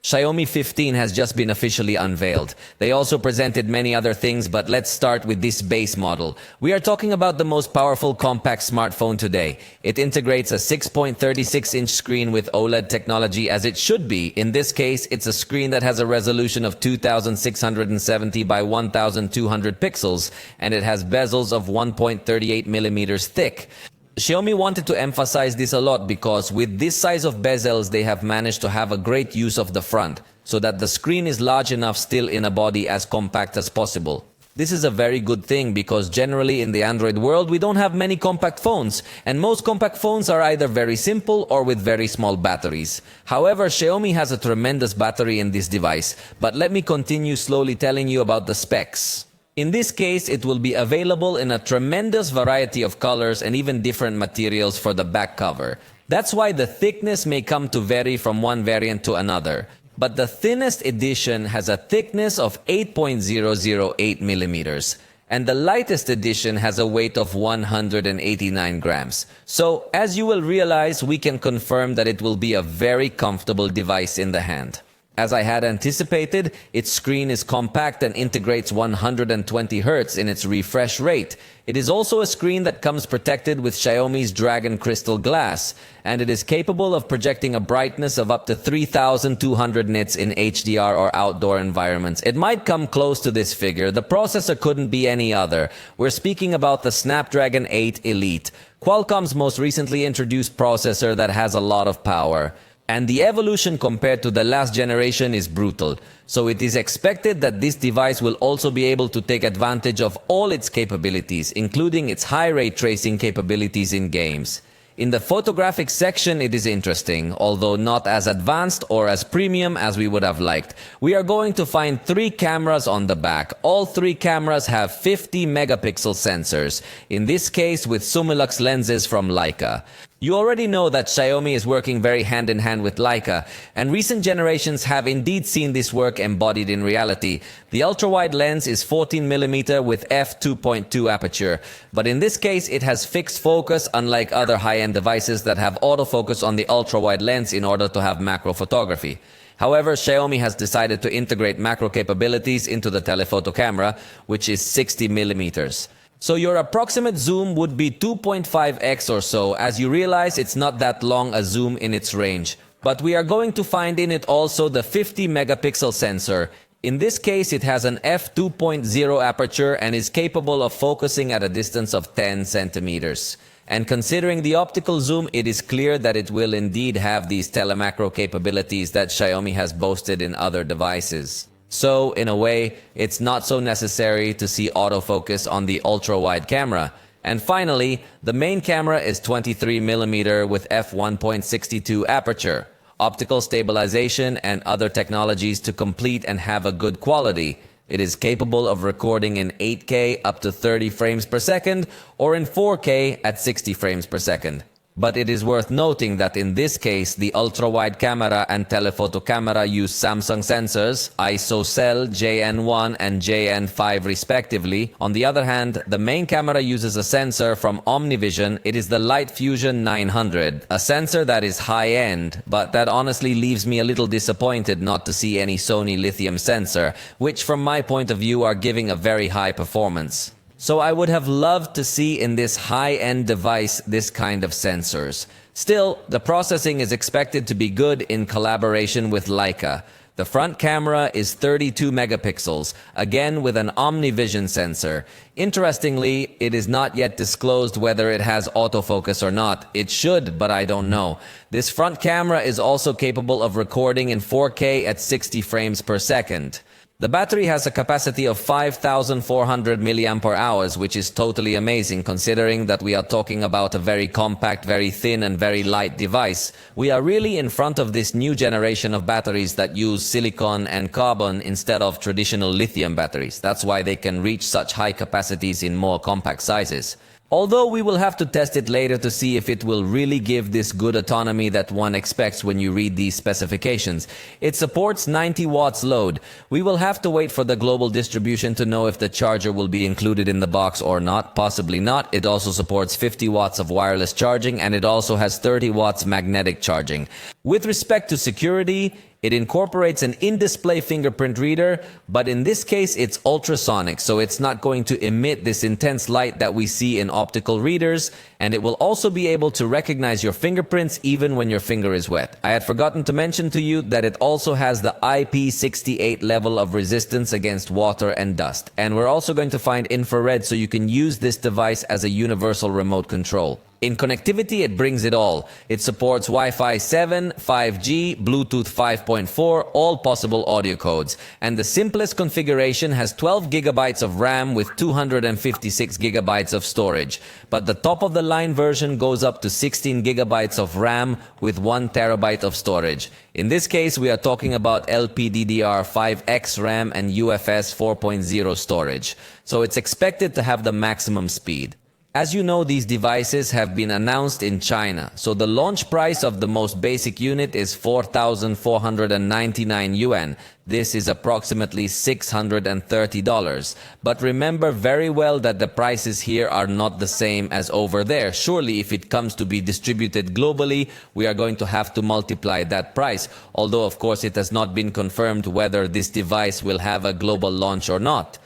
Xiaomi 15 has just been officially unveiled. They also presented many other things, but let's start with this base model. We are talking about the most powerful compact smartphone today. It integrates a 6.36-inch screen with OLED technology as it should be. In this case, it's a screen that has a resolution of 2670 by 1200 pixels, and it has bezels of 1.38 millimeters thick. Xiaomi wanted to emphasize this a lot because with this size of bezels, they have managed to have a great use of the front, so that the screen is large enough still in a body as compact as possible. This is a very good thing because generally in the Android world, we don't have many compact phones, and most compact phones are either very simple or with very small batteries. However, Xiaomi has a tremendous battery in this device, but let me continue slowly telling you about the specs. In this case, it will be available in a tremendous variety of colors and even different materials for the back cover. That's why the thickness may come to vary from one variant to another. But the thinnest edition has a thickness of 8.008 millimeters, and the lightest edition has a weight of 189 grams. So, as you will realize, we can confirm that it will be a very comfortable device in the hand. As I had anticipated, its screen is compact and integrates 120 Hz in its refresh rate. It is also a screen that comes protected with Xiaomi's Dragon Crystal glass, and it is capable of projecting a brightness of up to 3200 nits in HDR or outdoor environments. It might come close to this figure. The processor couldn't be any other. We're speaking about the Snapdragon 8 Elite, Qualcomm's most recently introduced processor that has a lot of power. And the evolution compared to the last generation is brutal. So it is expected that this device will also be able to take advantage of all its capabilities, including its high ray tracing capabilities in games. In the photographic section, it is interesting, although not as advanced or as premium as we would have liked. We are going to find 3 cameras on the back. All 3 cameras have 50 megapixel sensors, in this case with Sumilux lenses from Leica. You already know that Xiaomi is working very hand in hand with Leica, and recent generations have indeed seen this work embodied in reality. The ultra-wide lens is 14mm with f2.2 aperture, but in this case it has fixed focus, unlike other high-end devices that have autofocus on the ultra-wide lens in order to have macro photography. However, Xiaomi has decided to integrate macro capabilities into the telephoto camera, which is 60mm. So your approximate zoom would be 2.5x or so, as you realize it's not that long a zoom in its range. But we are going to find in it also the 50 megapixel sensor. In this case, it has an f2.0 aperture and is capable of focusing at a distance of 10 centimeters. And considering the optical zoom, it is clear that it will indeed have these telemacro capabilities that Xiaomi has boasted in other devices. So, in a way, it's not so necessary to see autofocus on the ultra-wide camera. And finally, the main camera is 23mm with f1.62 aperture, optical stabilization and other technologies to complete and have a good quality. It is capable of recording in 8K up to 30 frames per second or in 4K at 60 frames per second. But it is worth noting that in this case, the ultra-wide camera and telephoto camera use Samsung sensors, ISOCELL JN1 and JN5 respectively. On the other hand, the main camera uses a sensor from OmniVision. It is the Light Fusion 900, a sensor that is high-end, but that honestly leaves me a little disappointed not to see any Sony lithium sensor, which from my point of view are giving a very high performance. So I would have loved to see in this high-end device this kind of sensors. Still, the processing is expected to be good in collaboration with Leica. The front camera is 32 megapixels, again with an OmniVision sensor. Interestingly, it is not yet disclosed whether it has autofocus or not. It should, but I don't know. This front camera is also capable of recording in 4K at 60 frames per second. The battery has a capacity of 5,400 mAh, which is totally amazing considering that we are talking about a very compact, very thin and very light device. We are really in front of this new generation of batteries that use silicon and carbon instead of traditional lithium batteries. That's why they can reach such high capacities in more compact sizes. Although we will have to test it later to see if it will really give this good autonomy that one expects when you read these specifications. It supports 90 watts load. We will have to wait for the global distribution to know if the charger will be included in the box or not. Possibly not. It also supports 50 watts of wireless charging, and it also has 30 watts magnetic charging. With respect to security, It incorporates an in-display fingerprint reader, but in this case, it's ultrasonic, so it's not going to emit this intense light that we see in optical readers, and it will also be able to recognize your fingerprints even when your finger is wet. I had forgotten to mention to you that it also has the IP68 level of resistance against water and dust. And we're also going to find infrared, so you can use this device as a universal remote control. In connectivity, it brings it all. It supports Wi-Fi 7, 5G, Bluetooth 5.4, all possible audio codes. And the simplest configuration has 12 gigabytes of RAM with 256 gigabytes of storage. But the top-of-the-line version goes up to 16 gigabytes of RAM with 1 terabyte of storage. In this case, we are talking about LPDDR5X RAM and UFS 4.0 storage. So it's expected to have the maximum speed. As you know, these devices have been announced in China, so the launch price of the most basic unit is 4,499 yuan. This is approximately $630. But remember very well that the prices here are not the same as over there. Surely, if it comes to be distributed globally, we are going to have to multiply that price. Although, of course, it has not been confirmed whether this device will have a global launch or not.